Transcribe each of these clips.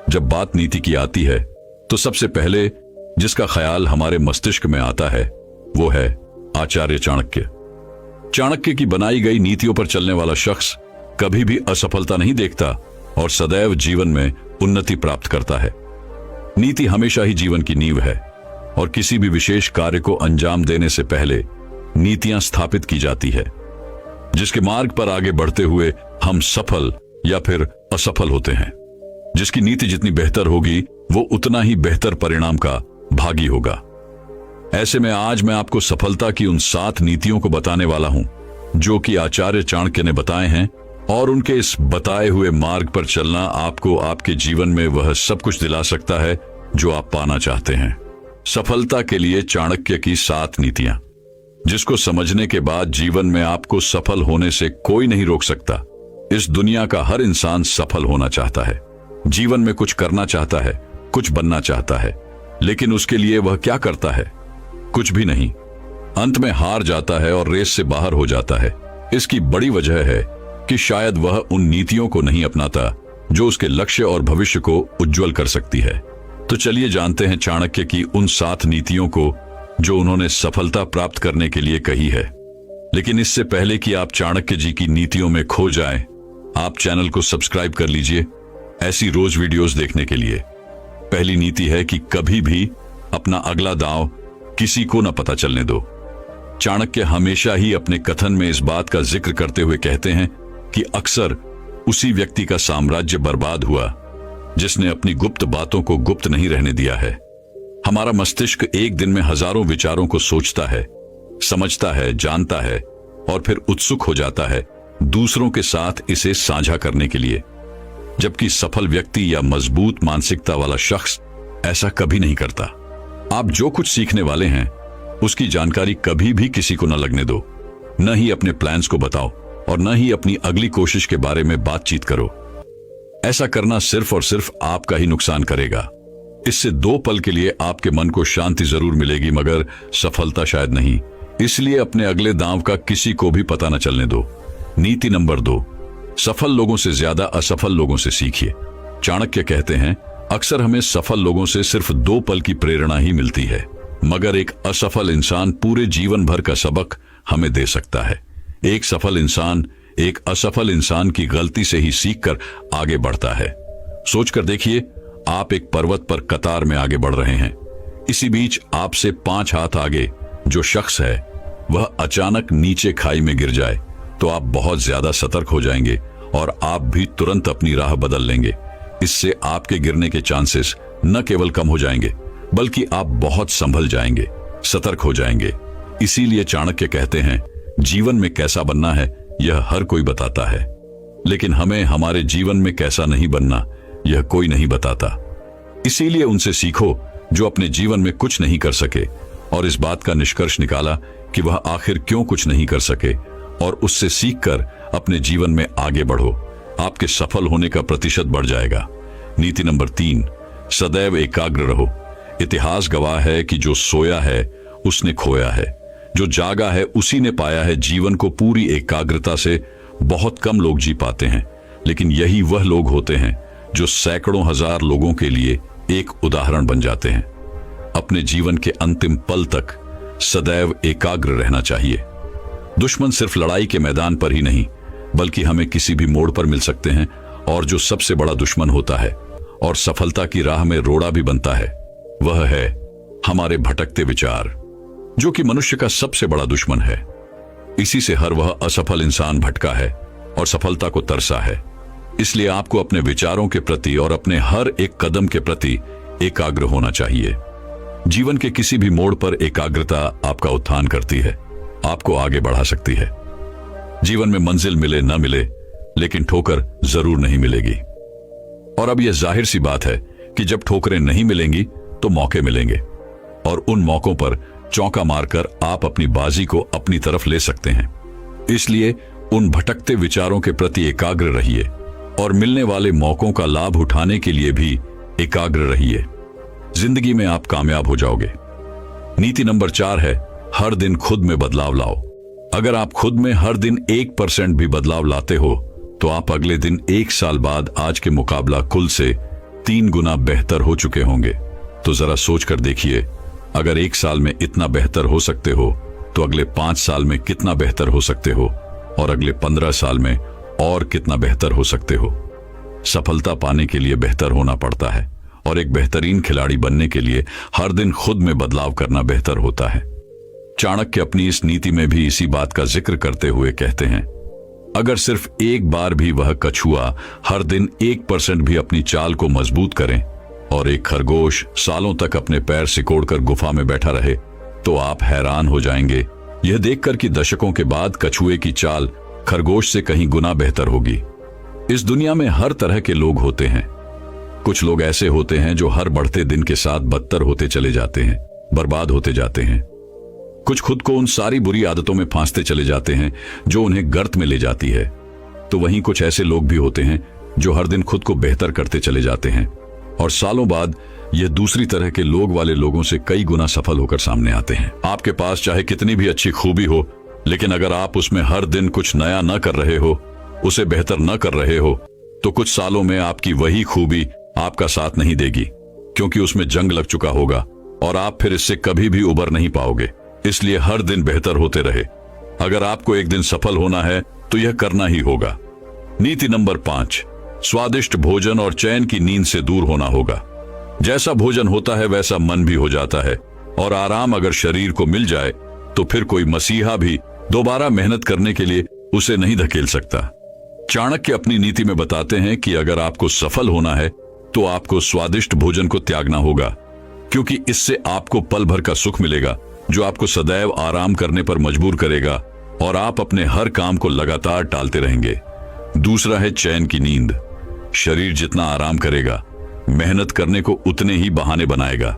जब बात नीति की आती है तो सबसे पहले जिसका ख्याल हमारे मस्तिष्क में आता है वो है आचार्य चाणक्य। चाणक्य की बनाई गई नीतियों पर चलने वाला शख्स कभी भी असफलता नहीं देखता और सदैव जीवन में उन्नति प्राप्त करता है। नीति हमेशा ही जीवन की नींव है और किसी भी विशेष कार्य को अंजाम देने से पहले नीतियां स्थापित की जाती है, जिसके मार्ग पर आगे बढ़ते हुए हम सफल या फिर असफल होते हैं। जिसकी नीति जितनी बेहतर होगी वो उतना ही बेहतर परिणाम का भागी होगा। ऐसे में आज मैं आपको सफलता की उन 7 नीतियों को बताने वाला हूं जो कि आचार्य चाणक्य ने बताए हैं, और उनके इस बताए हुए मार्ग पर चलना आपको आपके जीवन में वह सब कुछ दिला सकता है जो आप पाना चाहते हैं। सफलता के लिए चाणक्य की 7 नीतियां, जिसको समझने के बाद जीवन में आपको सफल होने से कोई नहीं रोक सकता। इस दुनिया का हर इंसान सफल होना चाहता है, जीवन में कुछ करना चाहता है, कुछ बनना चाहता है, लेकिन उसके लिए वह क्या करता है? कुछ भी नहीं। अंत में हार जाता है और रेस से बाहर हो जाता है। इसकी बड़ी वजह है कि शायद वह उन नीतियों को नहीं अपनाता जो उसके लक्ष्य और भविष्य को उज्जवल कर सकती है। तो चलिए जानते हैं चाणक्य की उन 7 नीतियों को जो उन्होंने सफलता प्राप्त करने के लिए कही है। लेकिन इससे पहले कि आप चाणक्य जी की नीतियों में खो जाएं, आप चैनल को सब्सक्राइब कर लीजिए ऐसी रोज वीडियोस देखने के लिए। पहली नीति है कि कभी भी अपना अगला दांव किसी को न पता चलने दो। चाणक्य हमेशा ही अपने कथन में इस बात का जिक्र करते हुए कहते हैं कि अक्सर उसी व्यक्ति का साम्राज्य बर्बाद हुआ जिसने अपनी गुप्त बातों को गुप्त नहीं रहने दिया है। हमारा मस्तिष्क एक दिन में हजारों विचारों को सोचता है, समझता है, जानता है और फिर उत्सुक हो जाता है दूसरों के साथ इसे साझा करने के लिए, जबकि सफल व्यक्ति या मजबूत मानसिकता वाला शख्स ऐसा कभी नहीं करता। आप जो कुछ सीखने वाले हैं उसकी जानकारी कभी भी किसी को न लगने दो, न ही अपने प्लान्स को बताओ और न ही अपनी अगली कोशिश के बारे में बातचीत करो। ऐसा करना सिर्फ और सिर्फ आपका ही नुकसान करेगा। इससे 2 पल के लिए आपके मन को शांति जरूर मिलेगी, मगर सफलता शायद नहीं। इसलिए अपने अगले दांव का किसी को भी पता न चलने दो। नीति नंबर 2, सफल लोगों से ज्यादा असफल लोगों से सीखिए। चाणक्य कहते हैं अक्सर हमें सफल लोगों से सिर्फ 2 पल की प्रेरणा ही मिलती है, मगर एक असफल इंसान पूरे जीवन भर का सबक हमें दे सकता है। एक सफल इंसान एक असफल इंसान की गलती से ही सीखकर आगे बढ़ता है। सोचकर देखिए, आप एक पर्वत पर कतार में आगे बढ़ रहे हैं। इसी बीच आपसे 5 हाथ आगे जो शख्स है वह अचानक नीचे खाई में गिर जाए तो आप बहुत ज्यादा सतर्क हो जाएंगे और आप भी तुरंत अपनी राह बदल लेंगे। इससे आपके गिरने के चांसेस न केवल कम हो जाएंगे बल्कि आप बहुत संभल जाएंगे, सतर्क हो जाएंगे। इसीलिए चाणक्य कहते हैं जीवन में कैसा बनना है यह हर कोई बताता है, लेकिन हमें हमारे जीवन में कैसा नहीं बनना यह कोई नहीं बताता। इसीलिए उनसे सीखो जो अपने जीवन में कुछ नहीं कर सके और इस बात का निष्कर्ष निकाला कि वह आखिर क्यों कुछ नहीं कर सके, और उससे सीखकर अपने जीवन में आगे बढ़ो। आपके सफल होने का प्रतिशत बढ़ जाएगा। नीति नंबर 3, सदैव एकाग्र रहो। इतिहास गवाह है कि जो सोया है उसने खोया है, जो जागा है उसी ने पाया है। जीवन को पूरी एकाग्रता से बहुत कम लोग जी पाते हैं, लेकिन यही वह लोग होते हैं जो सैकड़ों हजार लोगों के लिए एक उदाहरण बन जाते हैं। अपने जीवन के अंतिम पल तक सदैव एकाग्र रहना चाहिए। दुश्मन सिर्फ लड़ाई के मैदान पर ही नहीं बल्कि हमें किसी भी मोड़ पर मिल सकते हैं, और जो सबसे बड़ा दुश्मन होता है और सफलता की राह में रोड़ा भी बनता है वह है हमारे भटकते विचार, जो कि मनुष्य का सबसे बड़ा दुश्मन है। इसी से हर वह असफल इंसान भटका है और सफलता को तरसा है। इसलिए आपको अपने विचारों के प्रति और अपने हर एक कदम के प्रति एकाग्र होना चाहिए। जीवन के किसी भी मोड़ पर एकाग्रता आपका उत्थान करती है, आपको आगे बढ़ा सकती है। जीवन में मंजिल मिले न मिले, लेकिन ठोकर जरूर नहीं मिलेगी। और अब यह जाहिर सी बात है कि जब ठोकरें नहीं मिलेंगी तो मौके मिलेंगे, और उन मौकों पर चौका मारकर आप अपनी बाजी को अपनी तरफ ले सकते हैं। इसलिए उन भटकते विचारों के प्रति एकाग्र रहिए और मिलने वाले मौकों का लाभ उठाने के लिए भी एकाग्र रहिए। जिंदगी में आप कामयाब हो जाओगे। नीति नंबर 4 है हर दिन खुद में बदलाव लाओ। अगर आप खुद में हर दिन 1% भी बदलाव लाते हो तो आप अगले दिन 1 साल बाद आज के मुकाबला कुल से 3 गुना बेहतर हो चुके होंगे। तो जरा सोच कर देखिए, अगर 1 साल में इतना बेहतर हो सकते हो तो अगले 5 साल में कितना बेहतर हो सकते हो, और अगले 15 साल में और कितना बेहतर हो सकते हो। सफलता पाने के लिए बेहतर होना पड़ता है, और एक बेहतरीन खिलाड़ी बनने के लिए हर दिन खुद में बदलाव करना बेहतर होता है। चाणक्य अपनी इस नीति में भी इसी बात का जिक्र करते हुए कहते हैं, अगर सिर्फ एक बार भी वह कछुआ हर दिन 1% भी अपनी चाल को मजबूत करें और एक खरगोश सालों तक अपने पैर सिकोड़कर गुफा में बैठा रहे, तो आप हैरान हो जाएंगे यह देखकर कि दशकों के बाद कछुए की चाल खरगोश से कहीं गुना बेहतर होगी। इस दुनिया में हर तरह के लोग होते हैं। कुछ लोग ऐसे होते हैं जो हर बढ़ते दिन के साथ बदतर होते चले जाते हैं, बर्बाद होते जाते हैं। कुछ खुद को उन सारी बुरी आदतों में फांसते चले जाते हैं जो उन्हें गर्त में ले जाती है। तो वहीं कुछ ऐसे लोग भी होते हैं जो हर दिन खुद को बेहतर करते चले जाते हैं, और सालों बाद ये दूसरी तरह के लोग वाले लोगों से कई गुना सफल होकर सामने आते हैं। आपके पास चाहे कितनी भी अच्छी खूबी हो, लेकिन अगर आप उसमें हर दिन कुछ नया न कर रहे हो, उसे बेहतर न कर रहे हो, तो कुछ सालों में आपकी वही खूबी आपका साथ नहीं देगी, क्योंकि उसमें जंग लग चुका होगा और आप फिर इससे कभी भी उबर नहीं पाओगे। इसलिए हर दिन बेहतर होते रहे। अगर आपको एक दिन सफल होना है तो यह करना ही होगा। नीति नंबर 5, स्वादिष्ट भोजन और चैन की नींद से दूर होना होगा। जैसा भोजन होता है वैसा मन भी हो जाता है, और आराम अगर शरीर को मिल जाए तो फिर कोई मसीहा भी दोबारा मेहनत करने के लिए उसे नहीं धकेल सकता। चाणक्य अपनी नीति में बताते हैं कि अगर आपको सफल होना है तो आपको स्वादिष्ट भोजन को त्यागना होगा, क्योंकि इससे आपको पल भर का सुख मिलेगा जो आपको सदैव आराम करने पर मजबूर करेगा, और आप अपने हर काम को लगातार टालते रहेंगे। दूसरा है चैन की नींद। शरीर जितना आराम करेगा, मेहनत करने को उतने ही बहाने बनाएगा।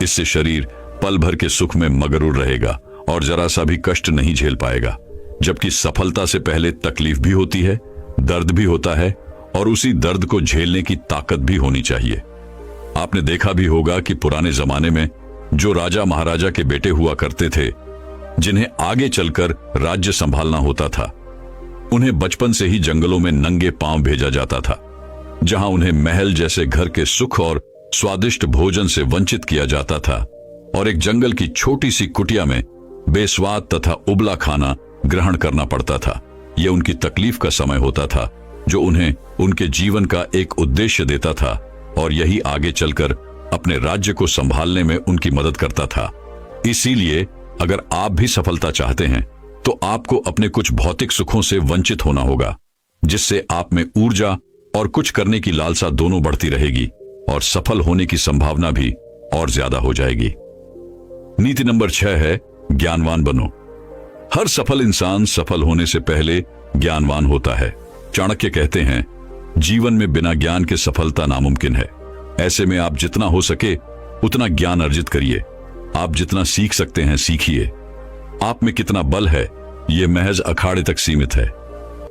इससे शरीर पल भर के सुख में मगरूर रहेगा और जरा सा भी कष्ट नहीं झेल पाएगा। जबकि सफलता से पहले तकलीफ भी होती है, दर्द भी होता है, और उसी दर्द को झेलने की ताकत भी होनी चाहिए। आपने देखा भी होगा कि पुराने जमाने में जो राजा महाराजा के बेटे हुआ करते थे, जिन्हें आगे चलकर राज्य संभालना होता था, उन्हें बचपन से ही जंगलों में नंगे पांव भेजा जाता था, जहां उन्हें महल जैसे घर के सुख और स्वादिष्ट भोजन से वंचित किया जाता था, और एक जंगल की छोटी सी कुटिया में बेस्वाद तथा उबला खाना ग्रहण करना पड़ता था। यह उनकी तकलीफ का समय होता था, जो उन्हें उनके जीवन का एक उद्देश्य देता था, और यही आगे चलकर अपने राज्य को संभालने में उनकी मदद करता था। इसीलिए अगर आप भी सफलता चाहते हैं तो आपको अपने कुछ भौतिक सुखों से वंचित होना होगा, जिससे आप में ऊर्जा और कुछ करने की लालसा दोनों बढ़ती रहेगी, और सफल होने की संभावना भी और ज्यादा हो जाएगी। नीति नंबर 6 है, ज्ञानवान बनो। हर सफल इंसान सफल होने से पहले ज्ञानवान होता है। चाणक्य कहते हैं, जीवन में बिना ज्ञान के सफलता नामुमकिन है। ऐसे में आप जितना हो सके उतना ज्ञान अर्जित करिए। आप जितना सीख सकते हैं सीखिए। आप में कितना बल है यह महज अखाड़े तक सीमित है,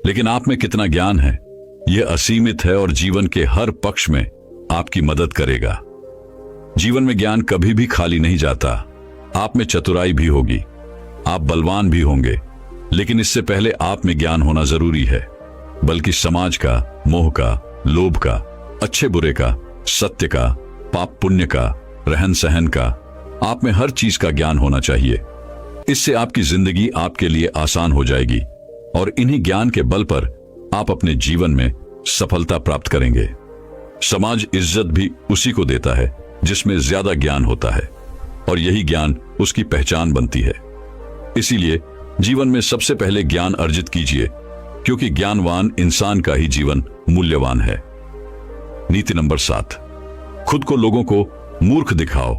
लेकिन आप में कितना ज्ञान है यह असीमित है, और जीवन के हर पक्ष में आपकी मदद करेगा। जीवन में ज्ञान कभी भी खाली नहीं जाता। आप में चतुराई भी होगी, आप बलवान भी होंगे, लेकिन इससे पहले आप में ज्ञान होना जरूरी है, बल्कि समाज का, मोह का, लोभ का, अच्छे बुरे का, सत्य का, पाप पुण्य का, रहन सहन का, आप में हर चीज का ज्ञान होना चाहिए। इससे आपकी जिंदगी आपके लिए आसान हो जाएगी, और इन्हीं ज्ञान के बल पर आप अपने जीवन में सफलता प्राप्त करेंगे। समाज इज्जत भी उसी को देता है जिसमें ज्यादा ज्ञान होता है, और यही ज्ञान उसकी पहचान बनती है। इसीलिए जीवन में सबसे पहले ज्ञान अर्जित कीजिए, क्योंकि ज्ञानवान इंसान का ही जीवन मूल्यवान है। नीति नंबर 7, खुद को लोगों को मूर्ख दिखाओ।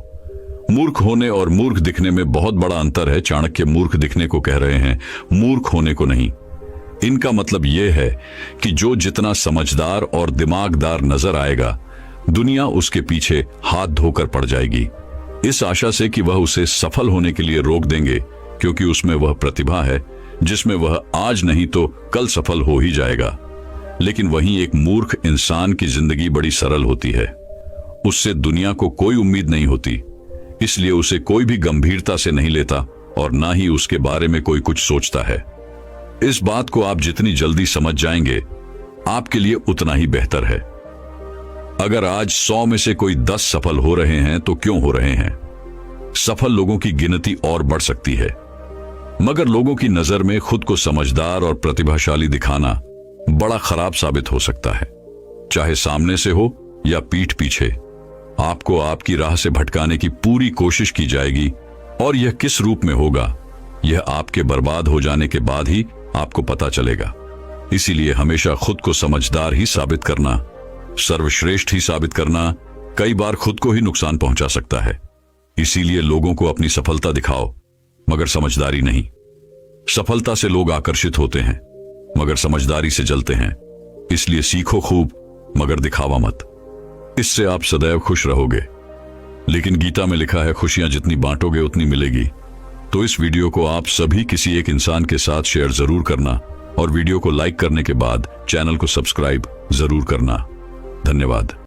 मूर्ख होने और मूर्ख दिखने में बहुत बड़ा अंतर है। चाणक्य मूर्ख दिखने को कह रहे हैं, मूर्ख होने को नहीं। इनका मतलब यह है कि जो जितना समझदार और दिमागदार नजर आएगा, दुनिया उसके पीछे हाथ धोकर पड़ जाएगी, इस आशा से कि वह उसे सफल होने के लिए रोक देंगे, क्योंकि उसमें वह प्रतिभा है जिसमें वह आज नहीं तो कल सफल हो ही जाएगा। लेकिन वहीं एक मूर्ख इंसान की जिंदगी बड़ी सरल होती है। उससे दुनिया को कोई उम्मीद नहीं होती, इसलिए उसे कोई भी गंभीरता से नहीं लेता, और ना ही उसके बारे में कोई कुछ सोचता है। इस बात को आप जितनी जल्दी समझ जाएंगे, आपके लिए उतना ही बेहतर है। अगर आज 100 में से कोई 10 सफल हो रहे हैं तो क्यों हो रहे हैं? सफल लोगों की गिनती और बढ़ सकती है, मगर लोगों की नजर में खुद को समझदार और प्रतिभाशाली दिखाना बड़ा खराब साबित हो सकता है। चाहे सामने से हो या पीठ पीछे, आपको आपकी राह से भटकाने की पूरी कोशिश की जाएगी, और यह किस रूप में होगा, यह आपके बर्बाद हो जाने के बाद ही आपको पता चलेगा। इसीलिए हमेशा खुद को समझदार ही साबित करना, सर्वश्रेष्ठ ही साबित करना कई बार खुद को ही नुकसान पहुंचा सकता है। इसीलिए लोगों को अपनी सफलता दिखाओ, मगर समझदारी नहीं। सफलता से लोग आकर्षित होते हैं, मगर समझदारी से जलते हैं। इसलिए सीखो खूब, मगर दिखावा मत। इससे आप सदैव खुश रहोगे। लेकिन गीता में लिखा है, खुशियां जितनी बांटोगे उतनी मिलेगी। तो इस वीडियो को आप सभी किसी एक इंसान के साथ शेयर जरूर करना, और वीडियो को लाइक करने के बाद चैनल को सब्सक्राइब जरूर करना। धन्यवाद।